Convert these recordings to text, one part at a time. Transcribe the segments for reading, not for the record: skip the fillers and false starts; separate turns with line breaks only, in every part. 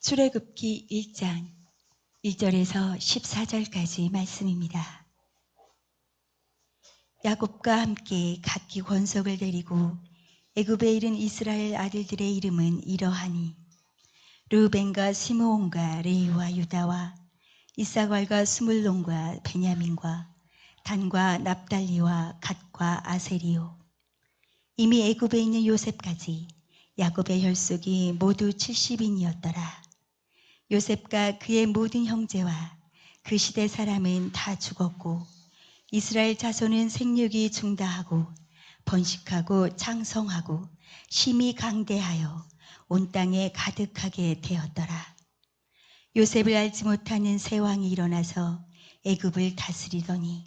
출애굽기 1장 1절에서 14절까지 말씀입니다. 야곱과 함께 각기 권속을 데리고 애굽에 이른 이스라엘 아들들의 이름은 이러하니 르우벤과 시므온과 레위와 유다와 이사갈과 스물론과 베냐민과 단과 납달리와 갓과 아세리요. 이미 애굽에 있는 요셉까지 야곱의 혈속이 모두 70인이었더라. 요셉과 그의 모든 형제와 그 시대 사람은 다 죽었고 이스라엘 자손은 생육이 중다하고 번식하고 창성하고 심히 강대하여 온 땅에 가득하게 되었더라. 요셉을 알지 못하는 새 왕이 일어나서 애굽을 다스리더니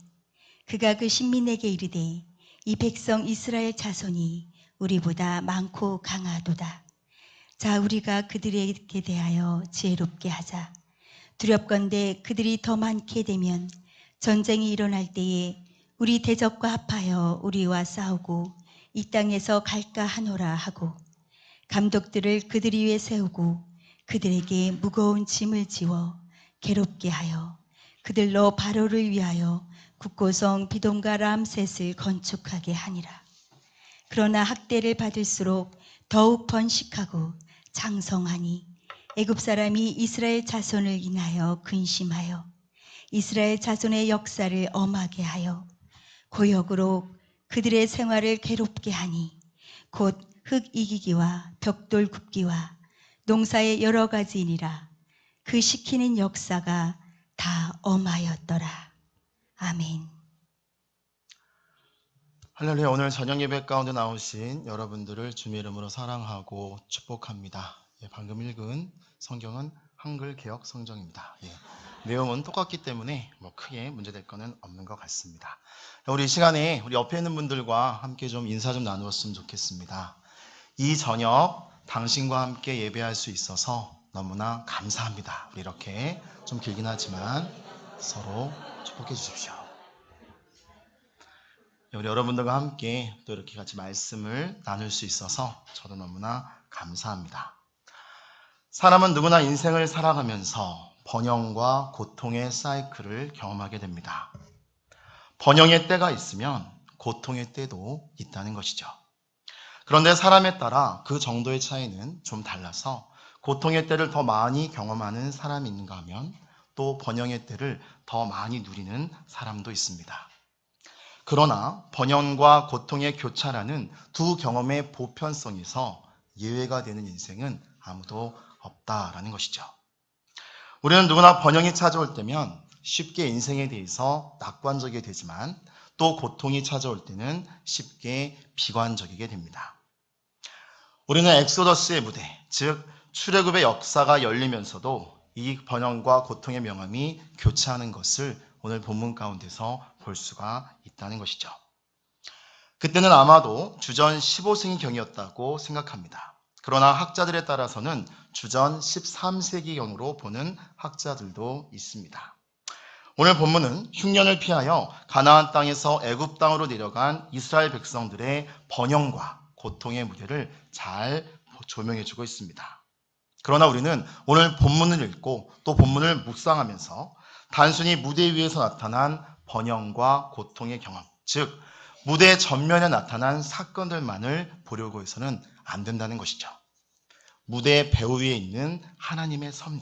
그가 그 신민에게 이르되 이 백성 이스라엘 자손이 우리보다 많고 강하도다. 자, 우리가 그들에게 대하여 지혜롭게 하자. 두렵건대 그들이 더 많게 되면 전쟁이 일어날 때에 우리 대적과 합하여 우리와 싸우고 이 땅에서 갈까 하노라 하고 감독들을 그들 위에 세우고 그들에게 무거운 짐을 지워 괴롭게 하여 그들로 바로를 위하여 국고성 비돔과 람셋을 건축하게 하니라. 그러나 학대를 받을수록 더욱 번식하고 장성하니 애굽 사람이 이스라엘 자손을 인하여 근심하여 이스라엘 자손의 역사를 엄하게 하여 고역으로 그들의 생활을 괴롭게 하니 곧 흙 이기기와 벽돌 굽기와 농사의 여러 가지이니라. 그 시키는 역사가 다 엄하였더라. 아멘.
할렐루야. 오늘 저녁 예배 가운데 나오신 여러분들을 주님의 이름으로 사랑하고 축복합니다. 방금 읽은 성경은 한글 개역 성경입니다. 내용은 똑같기 때문에 크게 문제될 거는 없는 것 같습니다. 우리 이 시간에 우리 옆에 있는 분들과 함께 좀 인사 좀 나누었으면 좋겠습니다. 이 저녁 당신과 함께 예배할 수 있어서 너무나 감사합니다. 우리 이렇게 좀 길긴 하지만 서로 축복해 주십시오. 우리 여러분들과 함께 또 이렇게 같이 말씀을 나눌 수 있어서 저도 너무나 감사합니다. 사람은 누구나 인생을 살아가면서 번영과 고통의 사이클을 경험하게 됩니다. 번영의 때가 있으면 고통의 때도 있다는 것이죠. 그런데 사람에 따라 그 정도의 차이는 좀 달라서 고통의 때를 더 많이 경험하는 사람이 있는가 하면 또 번영의 때를 더 많이 누리는 사람도 있습니다. 그러나 번영과 고통의 교차라는 두 경험의 보편성에서 예외가 되는 인생은 아무도 없다라는 것이죠. 우리는 누구나 번영이 찾아올 때면 쉽게 인생에 대해서 낙관적이게 되지만 또 고통이 찾아올 때는 쉽게 비관적이게 됩니다. 우리는 엑소더스의 무대, 즉 출애굽의 역사가 열리면서도 이 번영과 고통의 명암이 교차하는 것을 오늘 본문 가운데서 볼 수가 있다는 것이죠. 그때는 아마도 주전 15세기 경이었다고 생각합니다. 그러나 학자들에 따라서는 주전 13세기경으로 보는 학자들도 있습니다. 오늘 본문은 흉년을 피하여 가나안 땅에서 애굽 땅으로 내려간 이스라엘 백성들의 번영과 고통의 무대를 잘 조명해주고 있습니다. 그러나 우리는 오늘 본문을 읽고 또 본문을 묵상하면서 단순히 무대 위에서 나타난 번영과 고통의 경험, 즉 무대 전면에 나타난 사건들만을 보려고 해서는 안 된다는 것이죠. 무대 배우 위에 있는 하나님의 섭리,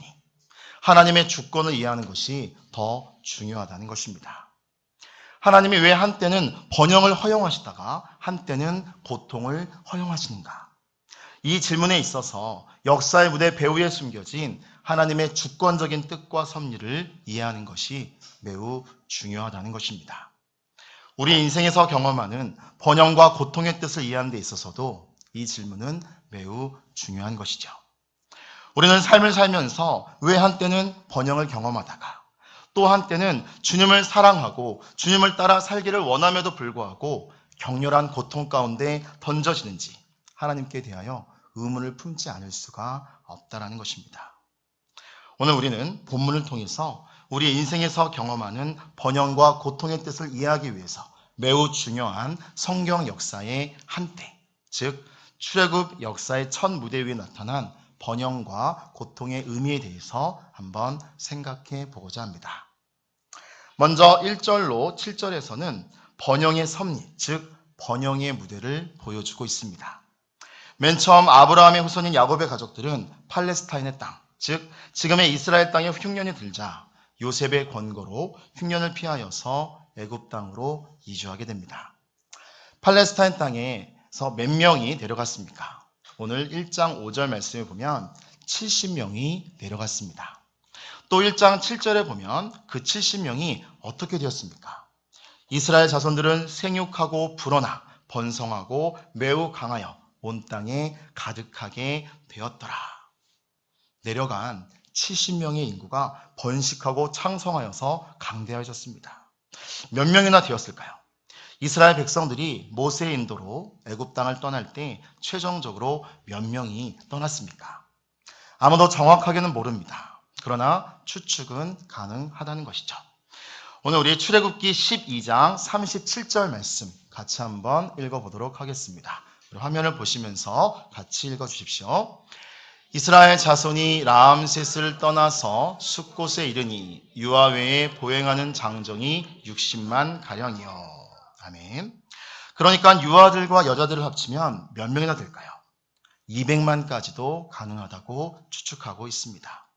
하나님의 주권을 이해하는 것이 더 중요하다는 것입니다. 하나님이 왜 한때는 번영을 허용하시다가 한때는 고통을 허용하시는가? 이 질문에 있어서 역사의 무대 배후에 숨겨진 하나님의 주권적인 뜻과 섭리를 이해하는 것이 매우 중요하다는 것입니다. 우리 인생에서 경험하는 번영과 고통의 뜻을 이해하는 데 있어서도 이 질문은 매우 중요한 것이죠. 우리는 삶을 살면서 왜 한때는 번영을 경험하다가 또 한때는 주님을 사랑하고 주님을 따라 살기를 원함에도 불구하고 격렬한 고통 가운데 던져지는지 하나님께 대하여 의문을 품지 않을 수가 없다는 것입니다. 오늘 우리는 본문을 통해서 우리 인생에서 경험하는 번영과 고통의 뜻을 이해하기 위해서 매우 중요한 성경 역사의 한때, 즉 출애굽 역사의 첫 무대 위에 나타난 번영과 고통의 의미에 대해서 한번 생각해 보고자 합니다. 먼저 1절로 7절에서는 번영의 섭리, 즉 번영의 무대를 보여주고 있습니다. 맨 처음 아브라함의 후손인 야곱의 가족들은 팔레스타인의 땅, 즉 지금의 이스라엘 땅에 흉년이 들자 요셉의 권고로 흉년을 피하여서 애굽 땅으로 이주하게 됩니다. 팔레스타인 땅에서 몇 명이 내려갔습니까? 오늘 1장 5절 말씀에 보면 70명이 내려갔습니다. 또 1장 7절에 보면 그 70명이 어떻게 되었습니까? 이스라엘 자손들은 생육하고 불어나 번성하고 매우 강하여 온 땅에 가득하게 되었더라. 내려간 70명의 인구가 번식하고 창성하여서 강대하였습니다. 몇 명이나 되었을까요? 이스라엘 백성들이 모세의 인도로 애굽 땅을 떠날 때 최종적으로 몇 명이 떠났습니까? 아무도 정확하게는 모릅니다. 그러나 추측은 가능하다는 것이죠. 오늘 우리 출애굽기 12장 37절 말씀 같이 한번 읽어보도록 하겠습니다. 우리 화면을 보시면서 같이 읽어주십시오. 이스라엘 자손이 라암셋을 떠나서 숫곳에 이르니 유아 외에 보행하는 장정이 60만 가량이요. 아멘. 그러니까 유아들과 여자들을 합치면 몇 명이나 될까요? 200만까지도 가능하다고 추측하고 있습니다.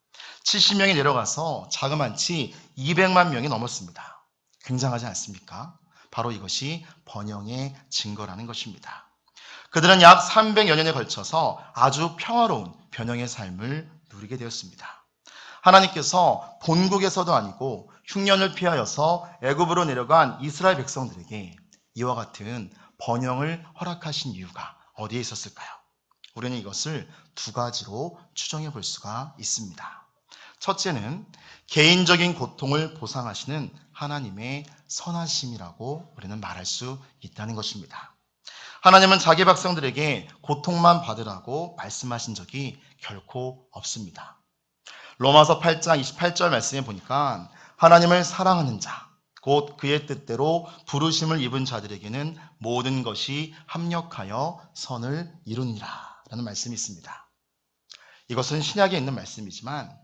70명이 내려가서 자그만치 200만 명이 넘었습니다. 굉장하지 않습니까? 바로 이것이 번영의 증거라는 것입니다. 그들은 약 300여 년에 걸쳐서 아주 평화로운 변형의 삶을 누리게 되었습니다. 하나님께서 본국에서도 아니고 흉년을 피하여서 애굽으로 내려간 이스라엘 백성들에게 이와 같은 번영을 허락하신 이유가 어디에 있었을까요? 우리는 이것을 두 가지로 추정해 볼 수가 있습니다. 첫째는 개인적인 고통을 보상하시는 하나님의 선하심이라고 우리는 말할 수 있다는 것입니다. 하나님은 자기 백성들에게 고통만 받으라고 말씀하신 적이 결코 없습니다. 로마서 8장 28절 말씀에 보니까 하나님을 사랑하는 자, 곧 그의 뜻대로 부르심을 입은 자들에게는 모든 것이 합력하여 선을 이루니라 라는 말씀이 있습니다. 이것은 신약에 있는 말씀이지만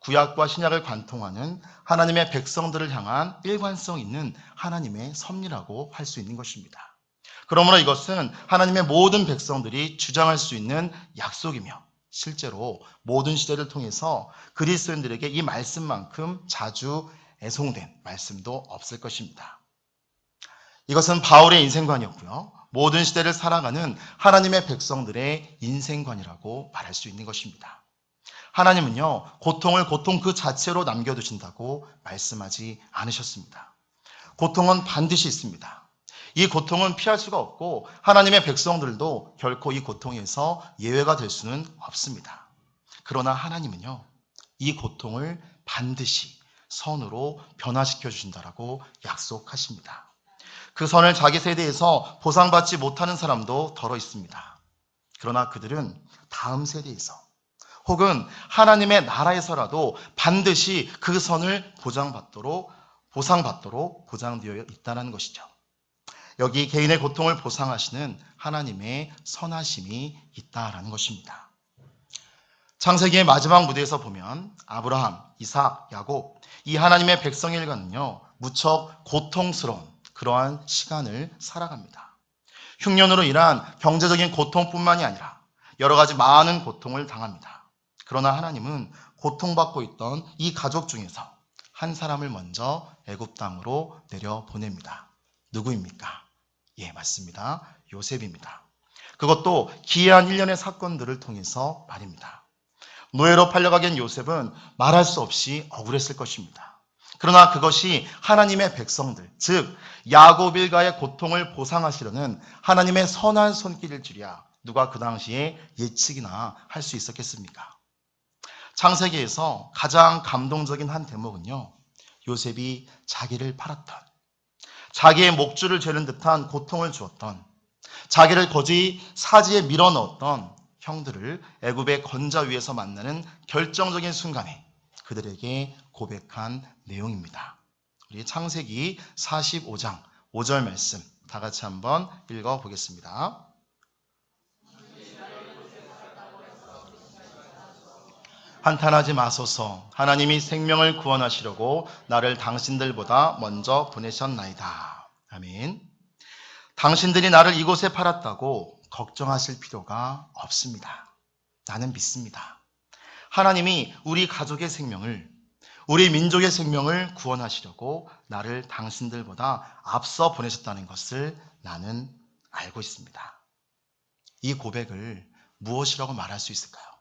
구약과 신약을 관통하는 하나님의 백성들을 향한 일관성 있는 하나님의 섭리라고 할 수 있는 것입니다. 그러므로 이것은 하나님의 모든 백성들이 주장할 수 있는 약속이며 실제로 모든 시대를 통해서 그리스도인들에게 이 말씀만큼 자주 애송된 말씀도 없을 것입니다. 이것은 바울의 인생관이었고요. 모든 시대를 살아가는 하나님의 백성들의 인생관이라고 말할 수 있는 것입니다. 하나님은요, 고통을 고통 그 자체로 남겨두신다고 말씀하지 않으셨습니다. 고통은 반드시 있습니다. 이 고통은 피할 수가 없고 하나님의 백성들도 결코 이 고통에서 예외가 될 수는 없습니다. 그러나 하나님은요, 이 고통을 반드시 선으로 변화시켜 주신다라고 약속하십니다. 그 선을 자기 세대에서 보상받지 못하는 사람도 덜어 있습니다. 그러나 그들은 다음 세대에서 혹은 하나님의 나라에서라도 반드시 그 선을 보상받도록 보장되어 있다는 것이죠. 여기 개인의 고통을 보상하시는 하나님의 선하심이 있다라는 것입니다. 창세기의 마지막 무대에서 보면 아브라함, 이삭, 야곱 이 하나님의 백성의 일가는요 무척 고통스러운 그러한 시간을 살아갑니다. 흉년으로 인한 경제적인 고통뿐만이 아니라 여러 가지 많은 고통을 당합니다. 그러나 하나님은 고통받고 있던 이 가족 중에서 한 사람을 먼저 애굽 땅으로 내려보냅니다. 누구입니까? 예, 맞습니다. 요셉입니다. 그것도 기이한 일련의 사건들을 통해서 말입니다. 노예로 팔려가긴 요셉은 말할 수 없이 억울했을 것입니다. 그러나 그것이 하나님의 백성들, 즉 야곱 일가의 고통을 보상하시려는 하나님의 선한 손길일 줄이야 누가 그 당시에 예측이나 할 수 있었겠습니까? 창세기에서 가장 감동적인 한 대목은요, 요셉이 자기를 팔았던, 자기의 목줄을 죄는 듯한 고통을 주었던, 자기를 거지 사지에 밀어넣었던 형들을 애굽의 건자 위에서 만나는 결정적인 순간에 그들에게 고백한 내용입니다. 우리 창세기 45장 5절 말씀 다 같이 한번 읽어보겠습니다. 한탄하지 마소서. 하나님이 생명을 구원하시려고 나를 당신들보다 먼저 보내셨나이다. 아멘. 당신들이 나를 이곳에 팔았다고 걱정하실 필요가 없습니다. 나는 믿습니다. 하나님이 우리 가족의 생명을, 우리 민족의 생명을 구원하시려고 나를 당신들보다 앞서 보내셨다는 것을 나는 알고 있습니다. 이 고백을 무엇이라고 말할 수 있을까요?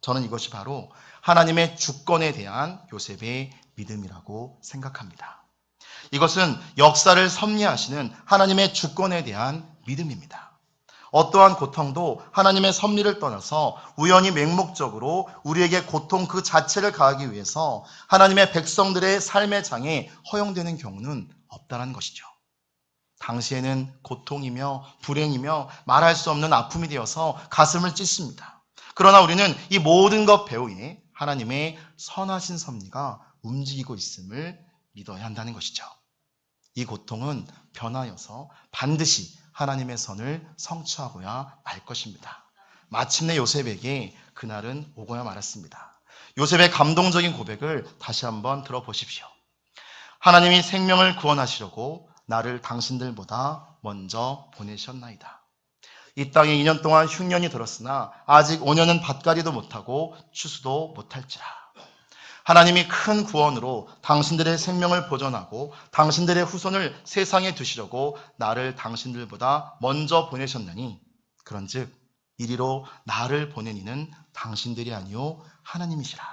저는 이것이 바로 하나님의 주권에 대한 요셉의 믿음이라고 생각합니다. 이것은 역사를 섭리하시는 하나님의 주권에 대한 믿음입니다. 어떠한 고통도 하나님의 섭리를 떠나서 우연히 맹목적으로 우리에게 고통 그 자체를 가하기 위해서 하나님의 백성들의 삶의 장에 허용되는 경우는 없다는 것이죠. 당시에는 고통이며 불행이며 말할 수 없는 아픔이 되어서 가슴을 찢습니다. 그러나 우리는 이 모든 것 배후에 하나님의 선하신 섭리가 움직이고 있음을 믿어야 한다는 것이죠. 이 고통은 변하여서 반드시 하나님의 선을 성취하고야 말 것입니다. 마침내 요셉에게 그날은 오고야 말았습니다. 요셉의 감동적인 고백을 다시 한번 들어보십시오. 하나님이 생명을 구원하시려고 나를 당신들보다 먼저 보내셨나이다. 이 땅에 2년 동안 흉년이 들었으나 아직 5년은 밭갈이도 못하고 추수도 못할지라. 하나님이 큰 구원으로 당신들의 생명을 보존하고 당신들의 후손을 세상에 두시려고 나를 당신들보다 먼저 보내셨나니 그런즉 이리로 나를 보낸 이는 당신들이 아니요 하나님이시라.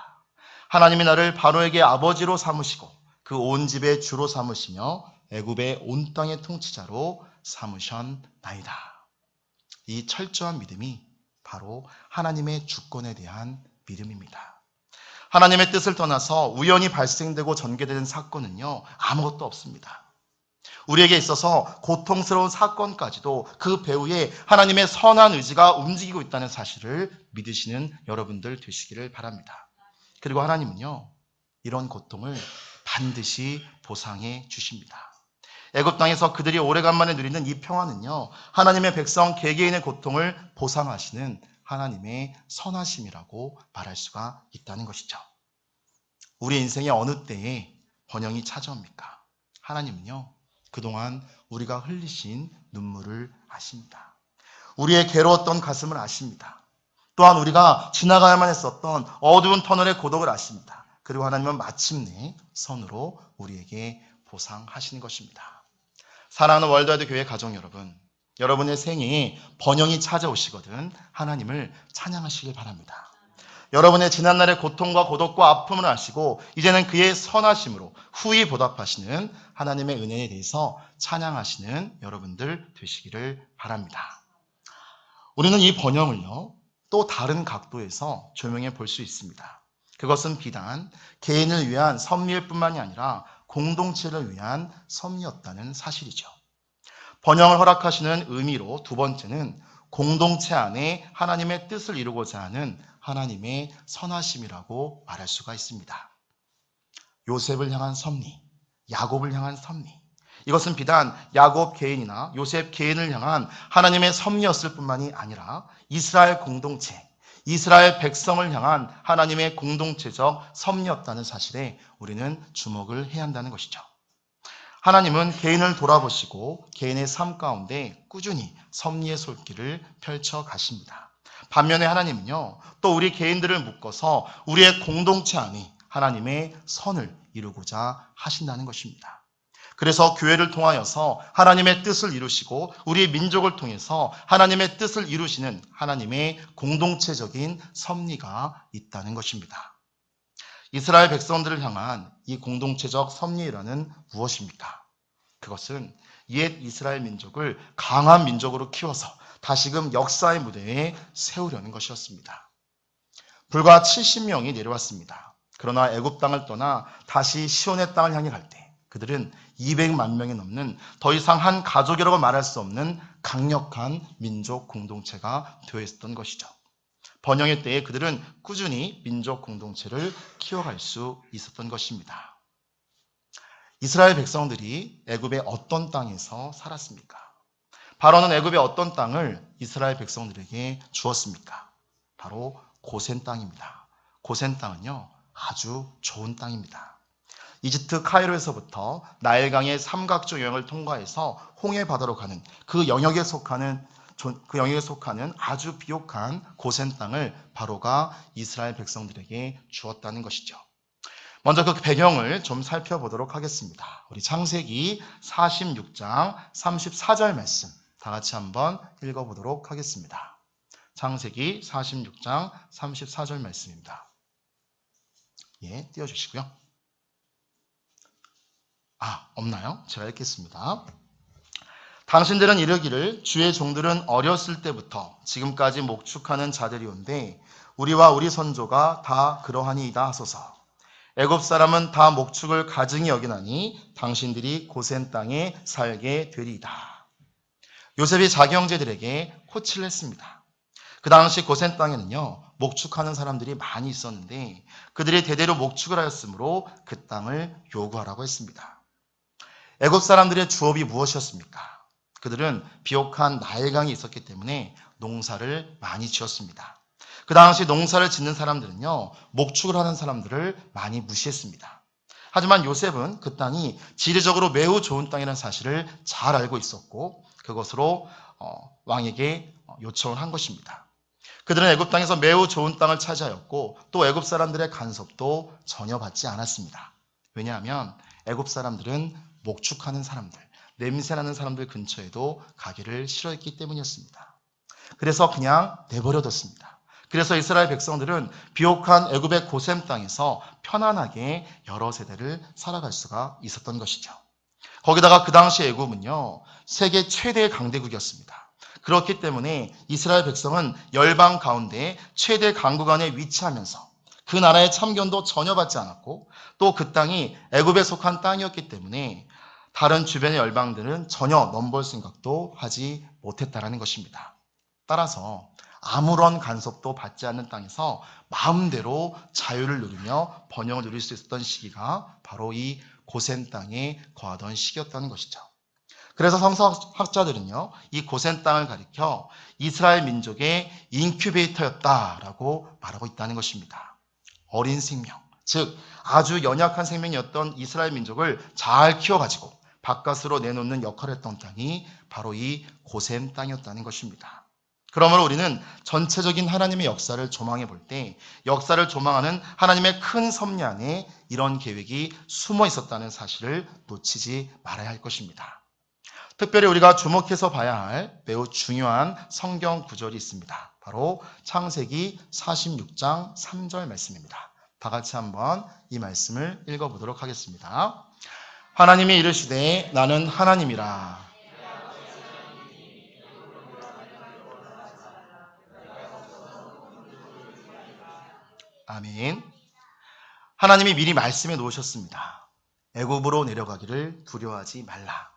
하나님이 나를 바로에게 아버지로 삼으시고 그 온 집의 주로 삼으시며 애굽의 온 땅의 통치자로 삼으셨나이다. 이 철저한 믿음이 바로 하나님의 주권에 대한 믿음입니다. 하나님의 뜻을 떠나서 우연히 발생되고 전개되는 사건은요, 아무것도 없습니다. 우리에게 있어서 고통스러운 사건까지도 그 배후에 하나님의 선한 의지가 움직이고 있다는 사실을 믿으시는 여러분들 되시기를 바랍니다. 그리고 하나님은요, 이런 고통을 반드시 보상해 주십니다. 애굽 땅에서 그들이 오래간만에 누리는 이 평화는요, 하나님의 백성 개개인의 고통을 보상하시는 하나님의 선하심이라고 말할 수가 있다는 것이죠. 우리 인생의 어느 때에 번영이 찾아옵니까? 하나님은요, 그동안 우리가 흘리신 눈물을 아십니다. 우리의 괴로웠던 가슴을 아십니다. 또한 우리가 지나가야만 했었던 어두운 터널의 고독을 아십니다. 그리고 하나님은 마침내 선으로 우리에게 보상하시는 것입니다. 사랑하는 월드와이드 교회 가족 여러분, 여러분의 생애에 번영이 찾아오시거든 하나님을 찬양하시길 바랍니다. 여러분의 지난날의 고통과 고독과 아픔을 아시고 이제는 그의 선하심으로 후히 보답하시는 하나님의 은혜에 대해서 찬양하시는 여러분들 되시기를 바랍니다. 우리는 이 번영을요, 또 다른 각도에서 조명해 볼 수 있습니다. 그것은 비단 개인을 위한 섭리일 뿐만이 아니라 공동체를 위한 섭리였다는 사실이죠. 번영을 허락하시는 의미로 두 번째는 공동체 안에 하나님의 뜻을 이루고자 하는 하나님의 선하심이라고 말할 수가 있습니다. 요셉을 향한 섭리, 야곱을 향한 섭리, 이것은 비단 야곱 개인이나 요셉 개인을 향한 하나님의 섭리였을 뿐만이 아니라 이스라엘 공동체, 이스라엘 백성을 향한 하나님의 공동체적 섭리였다는 사실에 우리는 주목을 해야 한다는 것이죠. 하나님은 개인을 돌아보시고 개인의 삶 가운데 꾸준히 섭리의 손길을 펼쳐 가십니다. 반면에 하나님은요, 또 우리 개인들을 묶어서 우리의 공동체 안에 하나님의 선을 이루고자 하신다는 것입니다. 그래서 교회를 통하여서 하나님의 뜻을 이루시고 우리 민족을 통해서 하나님의 뜻을 이루시는 하나님의 공동체적인 섭리가 있다는 것입니다. 이스라엘 백성들을 향한 이 공동체적 섭리라는 무엇입니까? 그것은 옛 이스라엘 민족을 강한 민족으로 키워서 다시금 역사의 무대에 세우려는 것이었습니다. 불과 70명이 내려왔습니다. 그러나 애굽 땅을 떠나 다시 시온의 땅을 향해 갈 때 그들은 200만 명이 넘는 더 이상 한 가족이라고 말할 수 없는 강력한 민족 공동체가 되어 있었던 것이죠. 번영의 때에 그들은 꾸준히 민족 공동체를 키워갈 수 있었던 것입니다. 이스라엘 백성들이 애굽의 어떤 땅에서 살았습니까? 바로는 애굽의 어떤 땅을 이스라엘 백성들에게 주었습니까? 바로 고센 땅입니다. 고센 땅은요, 아주 좋은 땅입니다. 이집트 카이로에서부터 나일강의 삼각조 영역을 통과해서 홍해 바다로 가는 그 영역에 속하는 아주 비옥한 고센 땅을 바로가 이스라엘 백성들에게 주었다는 것이죠. 먼저 그 배경을 좀 살펴보도록 하겠습니다. 우리 창세기 46장 34절 말씀 다 같이 한번 읽어보도록 하겠습니다. 창세기 46장 34절 말씀입니다. 예, 띄워주시고요. 없나요? 제가 읽겠습니다. 당신들은 이르기를 주의 종들은 어렸을 때부터 지금까지 목축하는 자들이온데 우리와 우리 선조가 다 그러하니이다 하소서. 애굽 사람은 다 목축을 가증히 여기나니 당신들이 고센 땅에 살게 되리이다. 요셉이 자기 형제들에게 호치를 했습니다. 그 당시 고센 땅에는요, 목축하는 사람들이 많이 있었는데 그들이 대대로 목축을 하였으므로 그 땅을 요구하라고 했습니다. 애굽 사람들의 주업이 무엇이었습니까? 그들은 비옥한 나일강이 있었기 때문에 농사를 많이 지었습니다. 그 당시 농사를 짓는 사람들은요, 목축을 하는 사람들을 많이 무시했습니다. 하지만 요셉은 그 땅이 지리적으로 매우 좋은 땅이라는 사실을 잘 알고 있었고 그것으로 왕에게 요청을 한 것입니다. 그들은 애굽 땅에서 매우 좋은 땅을 차지하였고 또 애굽 사람들의 간섭도 전혀 받지 않았습니다. 왜냐하면 애굽 사람들은 목축하는 사람들, 냄새나는 사람들 근처에도 가기를 싫어했기 때문이었습니다. 그래서 그냥 내버려뒀습니다. 그래서 이스라엘 백성들은 비옥한 애굽의 고셈 땅에서 편안하게 여러 세대를 살아갈 수가 있었던 것이죠. 거기다가 그 당시 애굽은요, 세계 최대의 강대국이었습니다. 그렇기 때문에 이스라엘 백성은 열방 가운데 최대 강국 안에 위치하면서 그 나라의 참견도 전혀 받지 않았고 또 그 땅이 애굽에 속한 땅이었기 때문에 다른 주변의 열방들은 전혀 넘볼 생각도 하지 못했다라는 것입니다. 따라서 아무런 간섭도 받지 않는 땅에서 마음대로 자유를 누리며 번영을 누릴 수 있었던 시기가 바로 이 고센 땅에 거하던 시기였다는 것이죠. 그래서 성서학자들은요, 이 고센 땅을 가리켜 이스라엘 민족의 인큐베이터였다라고 말하고 있다는 것입니다. 어린 생명, 즉 아주 연약한 생명이었던 이스라엘 민족을 잘 키워가지고 바깥으로 내놓는 역할을 했던 땅이 바로 이 고센 땅이었다는 것입니다. 그러므로 우리는 전체적인 하나님의 역사를 조망해 볼 때 역사를 조망하는 하나님의 큰 섭리 안에 이런 계획이 숨어 있었다는 사실을 놓치지 말아야 할 것입니다. 특별히 우리가 주목해서 봐야 할 매우 중요한 성경 구절이 있습니다. 바로 창세기 46장 3절 말씀입니다. 다 같이 한번 이 말씀을 읽어보도록 하겠습니다. 하나님이 이르시되 나는 하나님이라. 아멘. 하나님이 미리 말씀해 놓으셨습니다. 애굽으로 내려가기를 두려워하지 말라.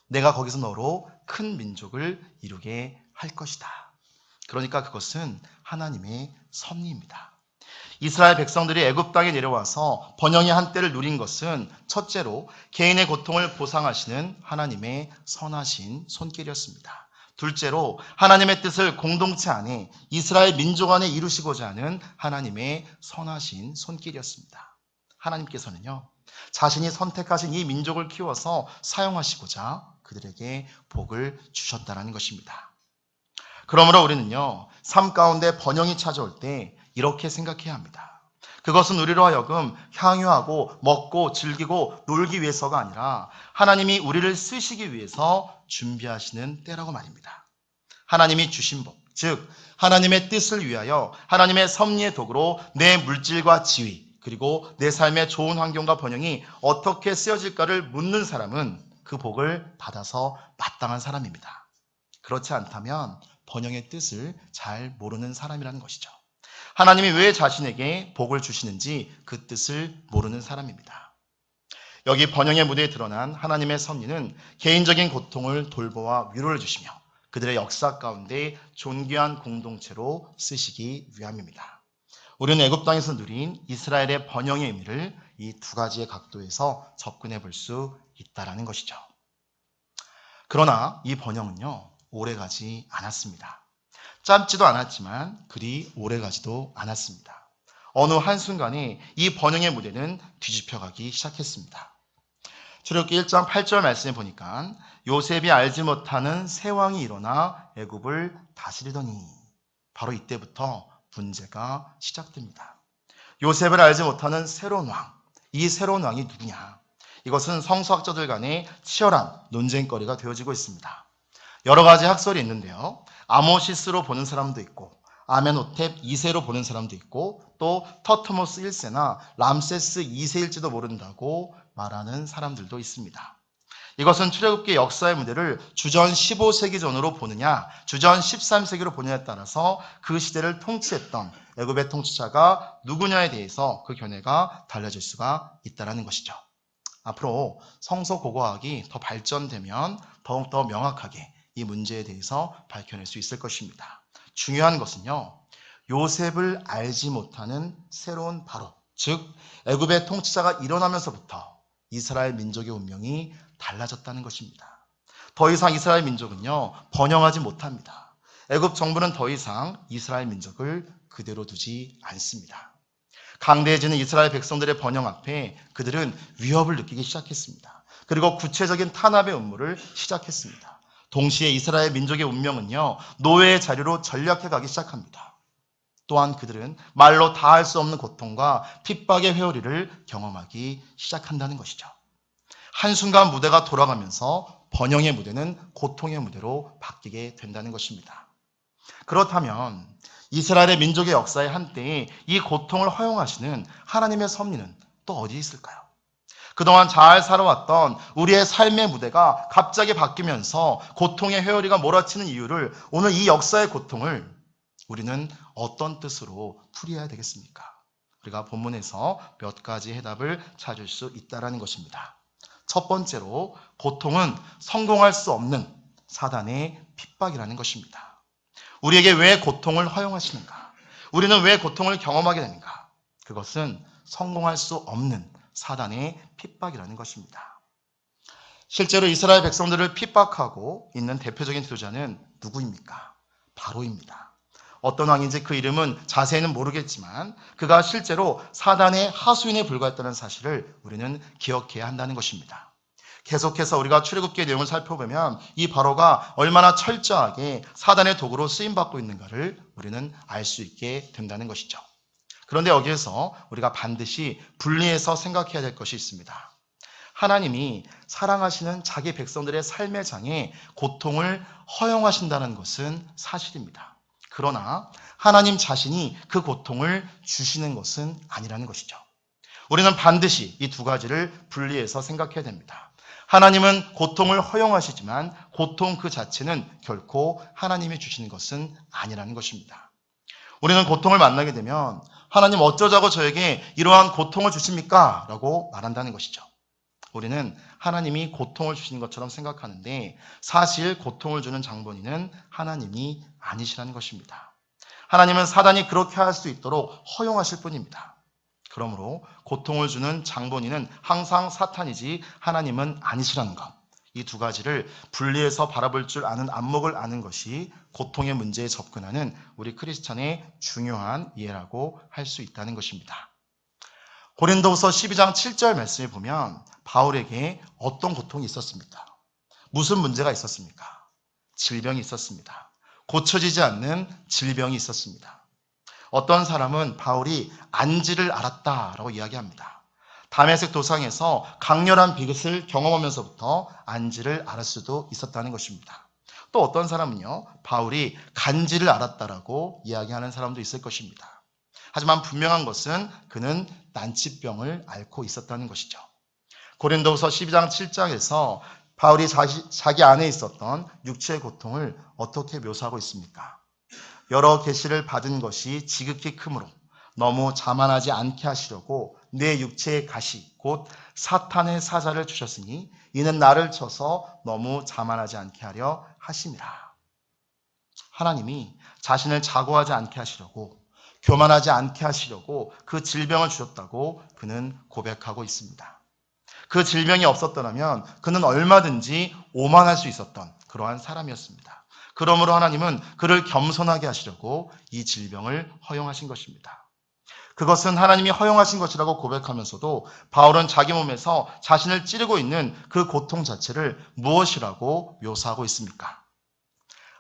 내가 거기서 너로 큰 민족을 이루게 할 것이다. 그러니까 그것은 하나님의 섭리입니다. 이스라엘 백성들이 애굽 땅에 내려와서 번영의 한때를 누린 것은 첫째로 개인의 고통을 보상하시는 하나님의 선하신 손길이었습니다. 둘째로 하나님의 뜻을 공동체 안에 이스라엘 민족 안에 이루시고자 하는 하나님의 선하신 손길이었습니다. 하나님께서는요, 자신이 선택하신 이 민족을 키워서 사용하시고자 그들에게 복을 주셨다는 것입니다. 그러므로 우리는요, 삶 가운데 번영이 찾아올 때 이렇게 생각해야 합니다. 그것은 우리로 하여금 향유하고 먹고 즐기고 놀기 위해서가 아니라 하나님이 우리를 쓰시기 위해서 준비하시는 때라고 말입니다. 하나님이 주신 복, 즉 하나님의 뜻을 위하여 하나님의 섭리의 도구로 내 물질과 지위 그리고 내 삶의 좋은 환경과 번영이 어떻게 쓰여질까를 묻는 사람은 그 복을 받아서 마땅한 사람입니다. 그렇지 않다면 번영의 뜻을 잘 모르는 사람이라는 것이죠. 하나님이 왜 자신에게 복을 주시는지 그 뜻을 모르는 사람입니다. 여기 번영의 무대에 드러난 하나님의 섭리는 개인적인 고통을 돌보아 위로를 주시며 그들의 역사 가운데 존귀한 공동체로 쓰시기 위함입니다. 우리는 애굽 땅에서 누린 이스라엘의 번영의 의미를 이 두 가지의 각도에서 접근해 볼 수 있다는 것이죠. 그러나 이 번영은요, 오래가지 않았습니다. 짧지도 않았지만 그리 오래가지도 않았습니다. 어느 한순간에 이 번영의 무대는 뒤집혀가기 시작했습니다. 출애굽기 1장 8절 말씀에 보니까 요셉이 알지 못하는 새 왕이 일어나 애굽을 다스리더니, 바로 이때부터 문제가 시작됩니다. 요셉을 알지 못하는 새로운 왕, 이 새로운 왕이 누구냐? 이것은 성서학자들 간의 치열한 논쟁거리가 되어지고 있습니다. 여러 가지 학설이 있는데요. 아모시스로 보는 사람도 있고, 아멘호텝 2세로 보는 사람도 있고, 또 터트모스 1세나 람세스 2세일지도 모른다고 말하는 사람들도 있습니다. 이것은 출애굽기 역사의 무대를 주전 15세기 전으로 보느냐, 주전 13세기로 보느냐에 따라서 그 시대를 통치했던 애굽의 통치자가 누구냐에 대해서 그 견해가 달라질 수가 있다는 것이죠. 앞으로 성서 고고학이 더 발전되면 더욱더 명확하게 이 문제에 대해서 밝혀낼 수 있을 것입니다. 중요한 것은요, 요셉을 알지 못하는 새로운 바로, 즉 애굽의 통치자가 일어나면서부터 이스라엘 민족의 운명이 달라졌다는 것입니다. 더 이상 이스라엘 민족은요, 번영하지 못합니다. 애굽 정부는 더 이상 이스라엘 민족을 그대로 두지 않습니다. 강대해지는 이스라엘 백성들의 번영 앞에 그들은 위협을 느끼기 시작했습니다. 그리고 구체적인 탄압의 음모를 시작했습니다. 동시에 이스라엘 민족의 운명은요, 노예의 자리로 전락해가기 시작합니다. 또한 그들은 말로 다할 수 없는 고통과 핍박의 회오리를 경험하기 시작한다는 것이죠. 한순간 무대가 돌아가면서 번영의 무대는 고통의 무대로 바뀌게 된다는 것입니다. 그렇다면 이스라엘의 민족의 역사의 한때에 이 고통을 허용하시는 하나님의 섭리는 또 어디에 있을까요? 그동안 잘 살아왔던 우리의 삶의 무대가 갑자기 바뀌면서 고통의 회오리가 몰아치는 이유를, 오늘 이 역사의 고통을 우리는 어떤 뜻으로 풀이해야 되겠습니까? 우리가 본문에서 몇 가지 해답을 찾을 수 있다는 것입니다. 첫 번째로, 고통은 성공할 수 없는 사단의 핍박이라는 것입니다. 우리에게 왜 고통을 허용하시는가? 우리는 왜 고통을 경험하게 되는가? 그것은 성공할 수 없는 사단의 핍박이라는 것입니다. 실제로 이스라엘 백성들을 핍박하고 있는 대표적인 지도자는 누구입니까? 바로입니다. 어떤 왕인지 그 이름은 자세히는 모르겠지만 그가 실제로 사단의 하수인에 불과했다는 사실을 우리는 기억해야 한다는 것입니다. 계속해서 우리가 출애굽기의 내용을 살펴보면 이 바로가 얼마나 철저하게 사단의 도구로 쓰임받고 있는가를 우리는 알 수 있게 된다는 것이죠. 그런데 여기에서 우리가 반드시 분리해서 생각해야 될 것이 있습니다. 하나님이 사랑하시는 자기 백성들의 삶의 장에 고통을 허용하신다는 것은 사실입니다. 그러나 하나님 자신이 그 고통을 주시는 것은 아니라는 것이죠. 우리는 반드시 이 두 가지를 분리해서 생각해야 됩니다. 하나님은 고통을 허용하시지만 고통 그 자체는 결코 하나님이 주시는 것은 아니라는 것입니다. 우리는 고통을 만나게 되면 하나님 어쩌자고 저에게 이러한 고통을 주십니까? 라고 말한다는 것이죠. 우리는 하나님이 고통을 주시는 것처럼 생각하는데 사실 고통을 주는 장본인은 하나님이 아니시라는 것입니다. 하나님은 사단이 그렇게 할 수 있도록 허용하실 뿐입니다. 그러므로 고통을 주는 장본인은 항상 사탄이지 하나님은 아니시라는 것, 이 두 가지를 분리해서 바라볼 줄 아는 안목을 아는 것이 고통의 문제에 접근하는 우리 크리스찬의 중요한 이해라고 할 수 있다는 것입니다. 고린도후서 12장 7절 말씀에 보면 바울에게 어떤 고통이 있었습니까? 무슨 문제가 있었습니까? 질병이 있었습니다. 고쳐지지 않는 질병이 있었습니다. 어떤 사람은 바울이 안지를 앓았다라고 이야기합니다. 다메섹 도상에서 강렬한 빛을 경험하면서부터 안지를 앓을 수도 있었다는 것입니다. 또 어떤 사람은요, 바울이 간지를 앓았다라고 이야기하는 사람도 있을 것입니다. 하지만 분명한 것은 그는 난치병을 앓고 있었다는 것이죠. 고린도후서 12장 7장에서 바울이 자기 안에 있었던 육체의 고통을 어떻게 묘사하고 있습니까? 여러 계시를 받은 것이 지극히 크므로 너무 자만하지 않게 하시려고 내 육체의 가시 곧 사탄의 사자를 주셨으니 이는 나를 쳐서 너무 자만하지 않게 하려 하심이라. 하나님이 자신을 자고하지 않게 하시려고, 교만하지 않게 하시려고 그 질병을 주셨다고 그는 고백하고 있습니다. 그 질병이 없었더라면 그는 얼마든지 오만할 수 있었던 그러한 사람이었습니다. 그러므로 하나님은 그를 겸손하게 하시려고 이 질병을 허용하신 것입니다. 그것은 하나님이 허용하신 것이라고 고백하면서도 바울은 자기 몸에서 자신을 찌르고 있는 그 고통 자체를 무엇이라고 묘사하고 있습니까?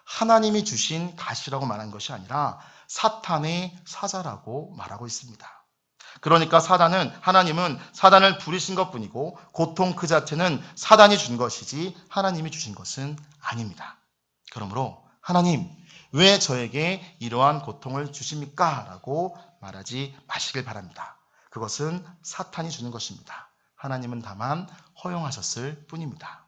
하나님이 주신 가시라고 말한 것이 아니라 사탄의 사자라고 말하고 있습니다. 그러니까 하나님은 사단을 부리신 것뿐이고 고통 그 자체는 사단이 준 것이지 하나님이 주신 것은 아닙니다. 그러므로 하나님, 왜 저에게 이러한 고통을 주십니까? 라고 말하지 마시길 바랍니다. 그것은 사탄이 주는 것입니다. 하나님은 다만 허용하셨을 뿐입니다.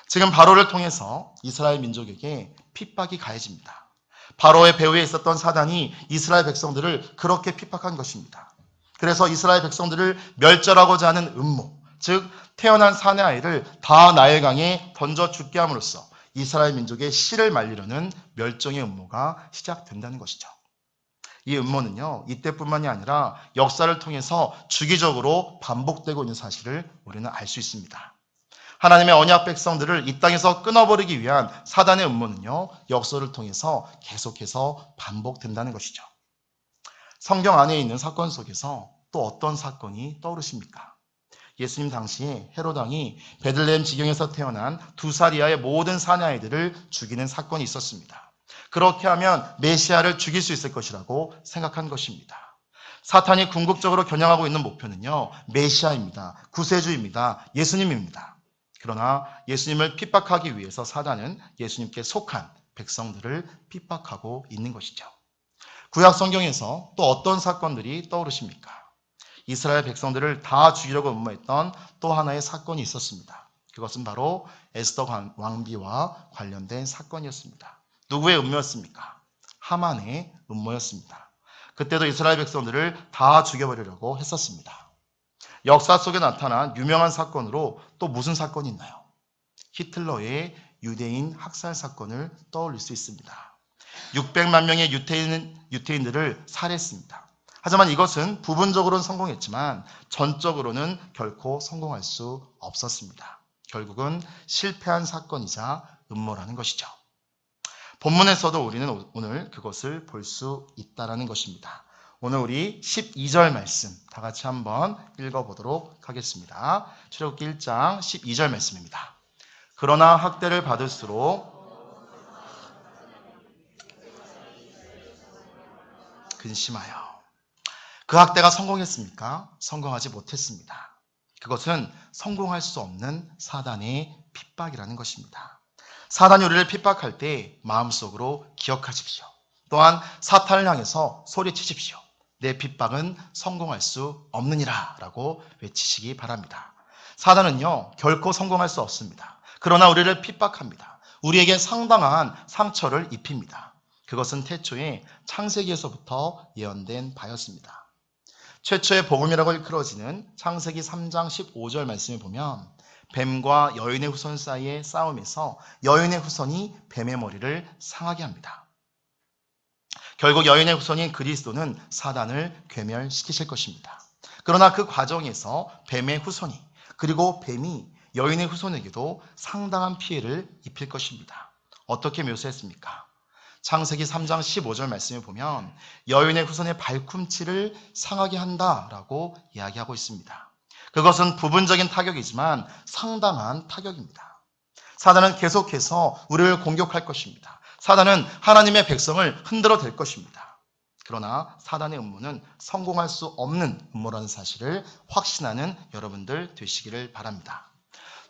지금 바로를 통해서 이스라엘 민족에게 핍박이 가해집니다. 바로의 배후에 있었던 사단이 이스라엘 백성들을 그렇게 핍박한 것입니다. 그래서 이스라엘 백성들을 멸절하고자 하는 음모, 즉 태어난 사내 아이를 다 나일강에 던져 죽게 함으로써 이스라엘 민족의 씨를 말리려는 멸종의 음모가 시작된다는 것이죠. 이 음모는요, 이때뿐만이 아니라 역사를 통해서 주기적으로 반복되고 있는 사실을 우리는 알 수 있습니다. 하나님의 언약 백성들을 이 땅에서 끊어버리기 위한 사단의 음모는요, 역사를 통해서 계속해서 반복된다는 것이죠. 성경 안에 있는 사건 속에서 또 어떤 사건이 떠오르십니까? 예수님 당시에 헤롯 왕이 베들레헴 지경에서 태어난 2살 이하의 모든 사내아이들을 죽이는 사건이 있었습니다. 그렇게 하면 메시아를 죽일 수 있을 것이라고 생각한 것입니다. 사탄이 궁극적으로 겨냥하고 있는 목표는요, 메시아입니다. 구세주입니다. 예수님입니다. 그러나 예수님을 핍박하기 위해서 사단은 예수님께 속한 백성들을 핍박하고 있는 것이죠. 구약 성경에서 또 어떤 사건들이 떠오르십니까? 이스라엘 백성들을 다 죽이려고 음모했던 또 하나의 사건이 있었습니다. 그것은 바로 에스더 왕비와 관련된 사건이었습니다. 누구의 음모였습니까? 하만의 음모였습니다. 그때도 이스라엘 백성들을 다 죽여버리려고 했었습니다. 역사 속에 나타난 유명한 사건으로 또 무슨 사건이 있나요? 히틀러의 유대인 학살 사건을 떠올릴 수 있습니다. 600만 명의 유태인들을 살해했습니다. 하지만 이것은 부분적으로는 성공했지만 전적으로는 결코 성공할 수 없었습니다. 결국은 실패한 사건이자 음모라는 것이죠. 본문에서도 우리는 오늘 그것을 볼 수 있다는 것입니다. 오늘 우리 12절 말씀 다 같이 한번 읽어보도록 하겠습니다. 출애굽기 1장 12절 말씀입니다. 그러나 학대를 받을수록 근심하여. 그 학대가 성공했습니까? 성공하지 못했습니다. 그것은 성공할 수 없는 사단의 핍박이라는 것입니다. 사단이 우리를 핍박할 때 마음속으로 기억하십시오. 또한 사탄을 향해서 소리치십시오. 내 핍박은 성공할 수 없느니라 라고 외치시기 바랍니다. 사단은요, 결코 성공할 수 없습니다. 그러나 우리를 핍박합니다. 우리에게 상당한 상처를 입힙니다. 그것은 태초에 창세기에서부터 예언된 바였습니다. 최초의 복음이라고 일컬어지는 창세기 3장 15절 말씀을 보면 뱀과 여인의 후손 사이의 싸움에서 여인의 후손이 뱀의 머리를 상하게 합니다. 결국 여인의 후손인 그리스도는 사단을 괴멸시키실 것입니다. 그러나 그 과정에서 뱀의 후손이 그리고 뱀이 여인의 후손에게도 상당한 피해를 입힐 것입니다. 어떻게 묘사했습니까? 창세기 3장 15절 말씀을 보면 여인의 후손의 발꿈치를 상하게 한다라고 이야기하고 있습니다. 그것은 부분적인 타격이지만 상당한 타격입니다. 사단은 계속해서 우리를 공격할 것입니다. 사단은 하나님의 백성을 흔들어 댈 것입니다. 그러나 사단의 음모는 성공할 수 없는 음모라는 사실을 확신하는 여러분들 되시기를 바랍니다.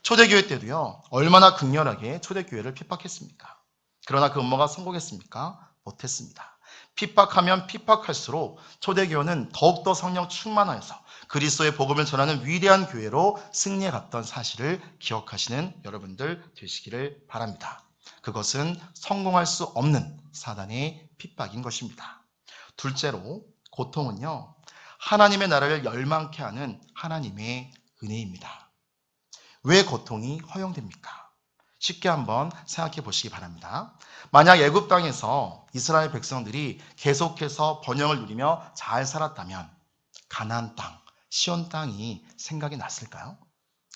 초대교회 때도요, 얼마나 극렬하게 초대교회를 핍박했습니까? 그러나 그 음모가 성공했습니까? 못했습니다. 핍박하면 핍박할수록 초대교회는 더욱더 성령 충만하여서 그리스도의 복음을 전하는 위대한 교회로 승리해 갔던 사실을 기억하시는 여러분들 되시기를 바랍니다. 그것은 성공할 수 없는 사단의 핍박인 것입니다. 둘째로 고통은요, 하나님의 나라를 열망케 하는 하나님의 은혜입니다. 왜 고통이 허용됩니까? 쉽게 한번 생각해 보시기 바랍니다. 만약 애굽 땅에서 이스라엘 백성들이 계속해서 번영을 누리며 잘 살았다면 가나안 땅, 시온 땅이 생각이 났을까요?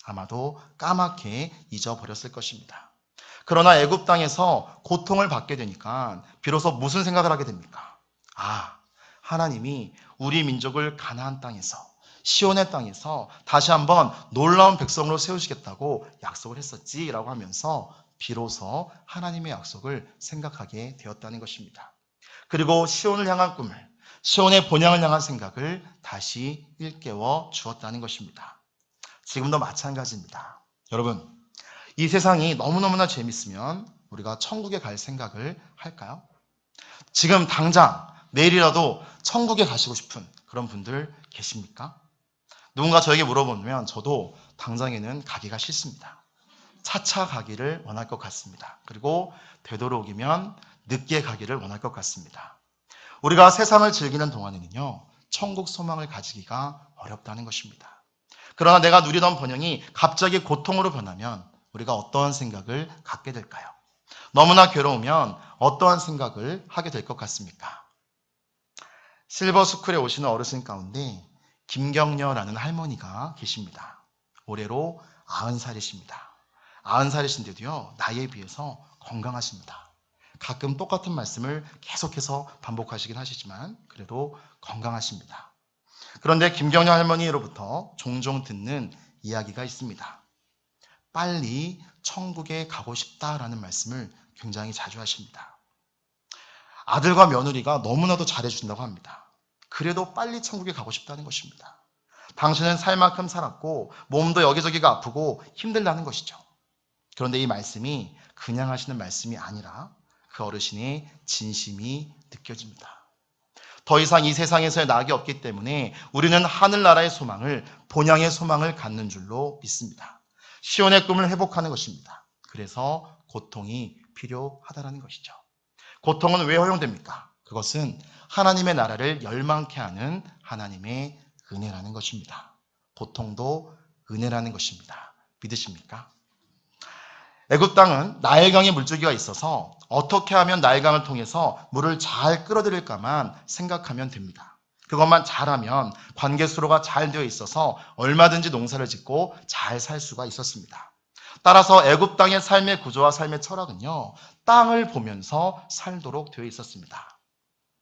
아마도 까맣게 잊어버렸을 것입니다. 그러나 애굽 땅에서 고통을 받게 되니까 비로소 무슨 생각을 하게 됩니까? 하나님이 우리 민족을 가나안 땅에서, 시온의 땅에서 다시 한번 놀라운 백성으로 세우시겠다고 약속을 했었지라고 하면서 비로소 하나님의 약속을 생각하게 되었다는 것입니다. 그리고 시온을 향한 꿈을, 시온의 본향을 향한 생각을 다시 일깨워 주었다는 것입니다. 지금도 마찬가지입니다. 여러분, 이 세상이 너무너무나 재밌으면 우리가 천국에 갈 생각을 할까요? 지금 당장 내일이라도 천국에 가시고 싶은 그런 분들 계십니까? 누군가 저에게 물어보면 저도 당장에는 가기가 싫습니다. 차차 가기를 원할 것 같습니다. 그리고 되도록이면 늦게 가기를 원할 것 같습니다. 우리가 세상을 즐기는 동안에는요, 천국 소망을 가지기가 어렵다는 것입니다. 그러나 내가 누리던 번영이 갑자기 고통으로 변하면 우리가 어떠한 생각을 갖게 될까요? 너무나 괴로우면 어떠한 생각을 하게 될 것 같습니까? 실버스쿨에 오시는 어르신 가운데 김경녀라는 할머니가 계십니다. 올해로 90살이십니다. 90살이신데도요, 나이에 비해서 건강하십니다. 가끔 똑같은 말씀을 계속해서 반복하시긴 하시지만 그래도 건강하십니다. 그런데 김경녀 할머니로부터 종종 듣는 이야기가 있습니다. 빨리 천국에 가고 싶다라는 말씀을 굉장히 자주 하십니다. 아들과 며느리가 너무나도 잘해준다고 합니다. 그래도 빨리 천국에 가고 싶다는 것입니다. 당신은 살 만큼 살았고 몸도 여기저기가 아프고 힘들다는 것이죠. 그런데 이 말씀이 그냥 하시는 말씀이 아니라 그 어르신의 진심이 느껴집니다. 더 이상 이 세상에서의 낙이 없기 때문에 우리는 하늘나라의 소망을, 본향의 소망을 갖는 줄로 믿습니다. 시온의 꿈을 회복하는 것입니다. 그래서 고통이 필요하다는 것이죠. 고통은 왜 허용됩니까? 그것은 하나님의 나라를 열망케 하는 하나님의 은혜라는 것입니다. 고통도 은혜라는 것입니다. 믿으십니까? 애굽 땅은 나일강의 물줄기가 있어서 어떻게 하면 나일강을 통해서 물을 잘 끌어들일까만 생각하면 됩니다. 그것만 잘하면 관계수로가 잘 되어 있어서 얼마든지 농사를 짓고 잘 살 수가 있었습니다. 따라서 애굽 땅의 삶의 구조와 삶의 철학은요, 땅을 보면서 살도록 되어 있었습니다.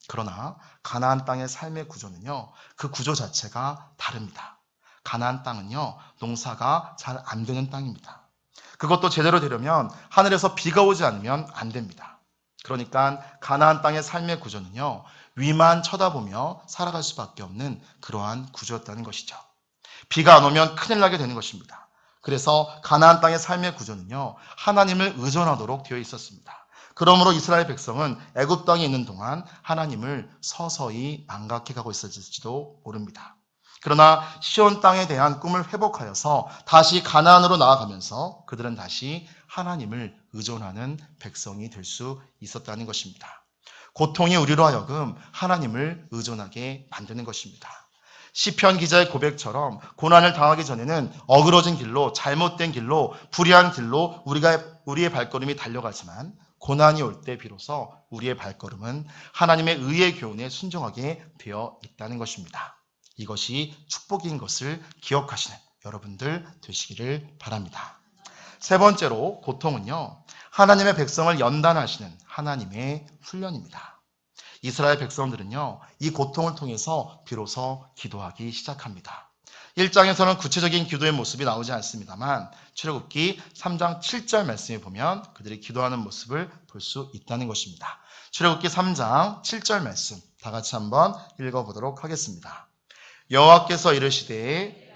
그러나 가나안 땅의 삶의 구조는요, 그 구조 자체가 다릅니다. 가나안 땅은요, 농사가 잘 안 되는 땅입니다. 그것도 제대로 되려면 하늘에서 비가 오지 않으면 안 됩니다. 그러니까 가나안 땅의 삶의 구조는요, 위만 쳐다보며 살아갈 수밖에 없는 그러한 구조였다는 것이죠. 비가 안 오면 큰일 나게 되는 것입니다. 그래서 가나안 땅의 삶의 구조는요, 하나님을 의존하도록 되어 있었습니다. 그러므로 이스라엘 백성은 애굽 땅에 있는 동안 하나님을 서서히 망각해 가고 있었을지도 모릅니다. 그러나 시온 땅에 대한 꿈을 회복하여서 다시 가나안으로 나아가면서 그들은 다시 하나님을 의존하는 백성이 될 수 있었다는 것입니다. 고통이 우리로 하여금 하나님을 의존하게 만드는 것입니다. 시편 기자의 고백처럼 고난을 당하기 전에는 어그러진 길로, 잘못된 길로, 불의한 길로 우리의 발걸음이 달려가지만 고난이 올 때 비로소 우리의 발걸음은 하나님의 의의 교훈에 순종하게 되어 있다는 것입니다. 이것이 축복인 것을 기억하시는 여러분들 되시기를 바랍니다. 세 번째로 고통은요, 하나님의 백성을 연단하시는 하나님의 훈련입니다. 이스라엘 백성들은요, 이 고통을 통해서 비로소 기도하기 시작합니다. 1장에서는 구체적인 기도의 모습이 나오지 않습니다만 출애굽기 3장 7절 말씀에 보면 그들이 기도하는 모습을 볼 수 있다는 것입니다. 출애굽기 3장 7절 말씀 다 같이 한번 읽어보도록 하겠습니다. 여호와께서 이르시되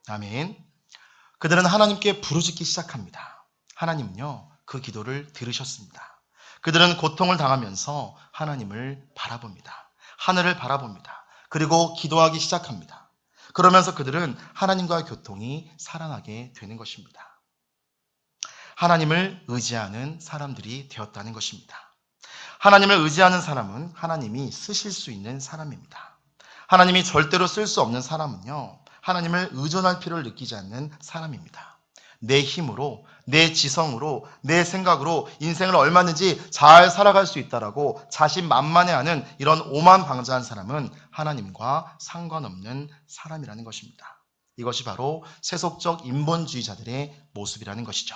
아멘. 그들은 하나님께 부르짖기 시작합니다. 하나님은요, 그 기도를 들으셨습니다. 그들은 고통을 당하면서 하나님을 바라봅니다. 하늘을 바라봅니다. 그리고 기도하기 시작합니다. 그러면서 그들은 하나님과의 교통이 살아나게 되는 것입니다. 하나님을 의지하는 사람들이 되었다는 것입니다. 하나님을 의지하는 사람은 하나님이 쓰실 수 있는 사람입니다. 하나님이 절대로 쓸 수 없는 사람은요, 하나님을 의존할 필요를 느끼지 않는 사람입니다. 내 힘으로, 내 지성으로, 내 생각으로 인생을 얼마든지 잘 살아갈 수 있다라고 자신만만해하는 이런 오만방자한 사람은 하나님과 상관없는 사람이라는 것입니다. 이것이 바로 세속적 인본주의자들의 모습이라는 것이죠.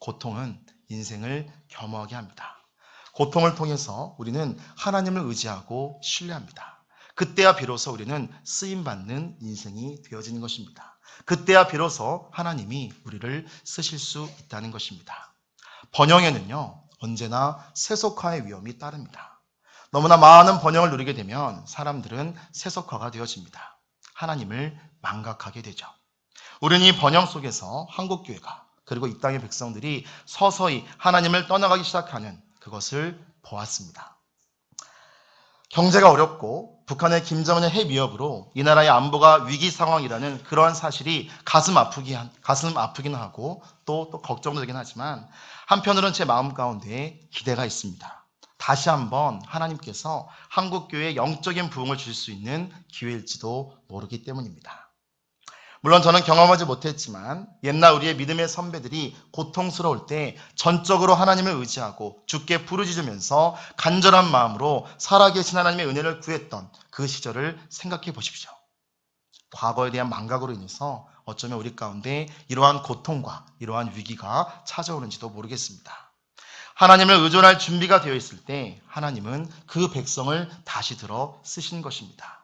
고통은 인생을 겸허하게 합니다. 고통을 통해서 우리는 하나님을 의지하고 신뢰합니다. 그때야 비로소 우리는 쓰임받는 인생이 되어지는 것입니다. 그때야 비로소 하나님이 우리를 쓰실 수 있다는 것입니다. 번영에는요, 언제나 세속화의 위험이 따릅니다. 너무나 많은 번영을 누리게 되면 사람들은 세속화가 되어집니다. 하나님을 망각하게 되죠. 우리는 이 번영 속에서 한국교회가 그리고 이 땅의 백성들이 서서히 하나님을 떠나가기 시작하는 그것을 보았습니다. 경제가 어렵고 북한의 김정은의 핵 위협으로 이 나라의 안보가 위기 상황이라는 그러한 사실이 가슴 아프긴 하고 또 걱정도 되긴 하지만 한편으로는 제 마음 가운데 기대가 있습니다. 다시 한번 하나님께서 한국교회에 영적인 부흥을 줄 수 있는 기회일지도 모르기 때문입니다. 물론 저는 경험하지 못했지만 옛날 우리의 믿음의 선배들이 고통스러울 때 전적으로 하나님을 의지하고 주께 부르짖으면서 간절한 마음으로 살아계신 하나님의 은혜를 구했던 그 시절을 생각해 보십시오. 과거에 대한 망각으로 인해서 어쩌면 우리 가운데 이러한 고통과 이러한 위기가 찾아오는지도 모르겠습니다. 하나님을 의존할 준비가 되어 있을 때 하나님은 그 백성을 다시 들어 쓰신 것입니다.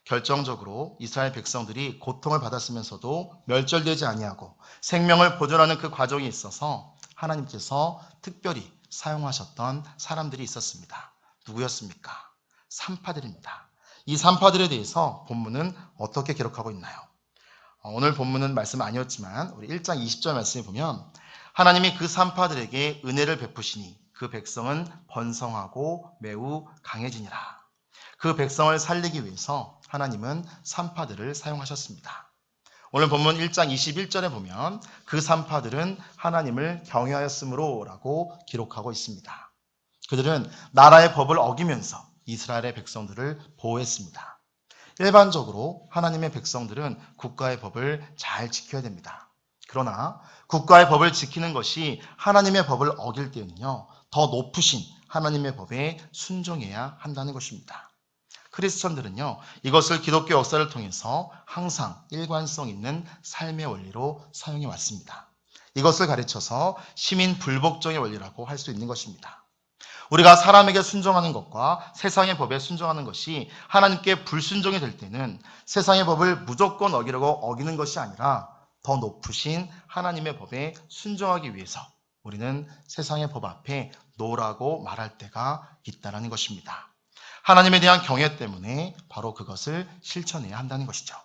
결정적으로 이스라엘 백성들이 고통을 받았으면서도 멸절되지 아니하고 생명을 보존하는 그 과정에 있어서 하나님께서 특별히 사용하셨던 사람들이 있었습니다. 누구였습니까? 산파들입니다. 이 산파들에 대해서 본문은 어떻게 기록하고 있나요? 오늘 본문은 말씀 아니었지만 우리 1장 20절 말씀에 보면 하나님이 그 산파들에게 은혜를 베푸시니 그 백성은 번성하고 매우 강해지니라. 그 백성을 살리기 위해서 하나님은 산파들을 사용하셨습니다. 오늘 본문 1장 21절에 보면 그 산파들은 하나님을 경외하였으므로 라고 기록하고 있습니다. 그들은 나라의 법을 어기면서 이스라엘의 백성들을 보호했습니다. 일반적으로 하나님의 백성들은 국가의 법을 잘 지켜야 됩니다. 그러나 국가의 법을 지키는 것이 하나님의 법을 어길 때는요, 더 높으신 하나님의 법에 순종해야 한다는 것입니다. 크리스천들은요, 이것을 기독교 역사를 통해서 항상 일관성 있는 삶의 원리로 사용해 왔습니다. 이것을 가르쳐서 시민 불복종의 원리라고 할 수 있는 것입니다. 우리가 사람에게 순종하는 것과 세상의 법에 순종하는 것이 하나님께 불순종이 될 때는 세상의 법을 무조건 어기려고 어기는 것이 아니라 더 높으신 하나님의 법에 순종하기 위해서 우리는 세상의 법 앞에 노라고 말할 때가 있다는 것입니다. 하나님에 대한 경외 때문에 바로 그것을 실천해야 한다는 것이죠.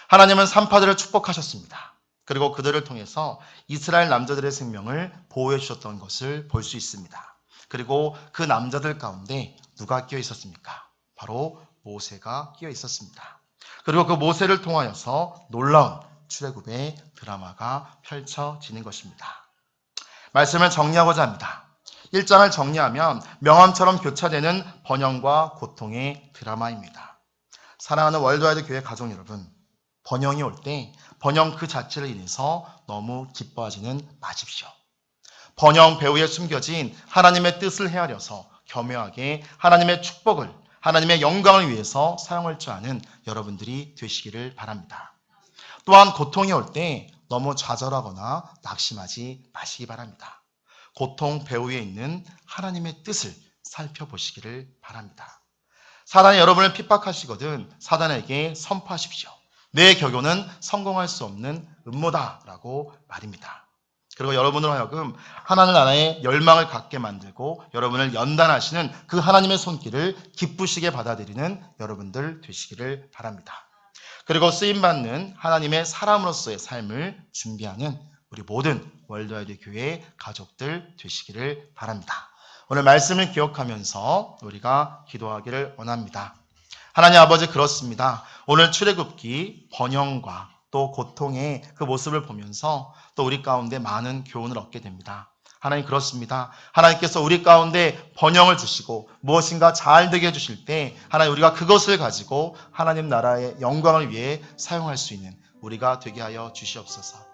하나님은 산파들을 축복하셨습니다. 그리고 그들을 통해서 이스라엘 남자들의 생명을 보호해 주셨던 것을 볼 수 있습니다. 그리고 그 남자들 가운데 누가 끼어 있었습니까? 바로 모세가 끼어 있었습니다. 그리고 그 모세를 통하여서 놀라운 출애굽의 드라마가 펼쳐지는 것입니다. 말씀을 정리하고자 합니다. 1장을 정리하면 명함처럼 교차되는 번영과 고통의 드라마입니다. 사랑하는 월드와이드 교회 가족 여러분, 번영이 올 때 번영 그 자체를 인해서 너무 기뻐하지는 마십시오. 번영 배후에 숨겨진 하나님의 뜻을 헤아려서 겸허하게 하나님의 축복을, 하나님의 영광을 위해서 사용할 줄 아는 여러분들이 되시기를 바랍니다. 또한 고통이 올 때 너무 좌절하거나 낙심하지 마시기 바랍니다. 고통 배후에 있는 하나님의 뜻을 살펴보시기를 바랍니다. 사단이 여러분을 핍박하시거든 사단에게 선포하십시오. 내 격려는 성공할 수 없는 음모다라고 말입니다. 그리고 여러분으로 하여금 하나님 나라의 열망을 갖게 만들고 여러분을 연단하시는 그 하나님의 손길을 기쁘시게 받아들이는 여러분들 되시기를 바랍니다. 그리고 쓰임받는 하나님의 사람으로서의 삶을 준비하는 우리 모든 월드와이드 교회 가족들 되시기를 바랍니다. 오늘 말씀을 기억하면서 우리가 기도하기를 원합니다. 하나님 아버지, 그렇습니다. 오늘 출애굽기 번영과 또 고통의 그 모습을 보면서 또 우리 가운데 많은 교훈을 얻게 됩니다. 하나님, 그렇습니다. 하나님께서 우리 가운데 번영을 주시고 무엇인가 잘 되게 해주실 때 하나님, 우리가 그것을 가지고 하나님 나라의 영광을 위해 사용할 수 있는 우리가 되게 하여 주시옵소서.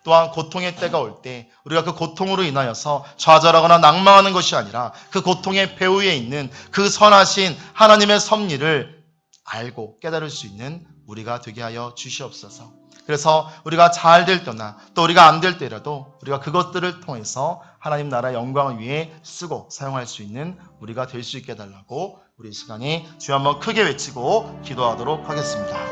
또한 고통의 때가 올 때 우리가 그 고통으로 인하여서 좌절하거나 낭망하는 것이 아니라 그 고통의 배후에 있는 그 선하신 하나님의 섭리를 알고 깨달을 수 있는 우리가 되게 하여 주시옵소서. 그래서 우리가 잘 될 때나 또 우리가 안 될 때라도 우리가 그것들을 통해서 하나님 나라의 영광을 위해 쓰고 사용할 수 있는 우리가 될 수 있게 해달라고 우리 이 시간에 주여 한번 크게 외치고 기도하도록 하겠습니다.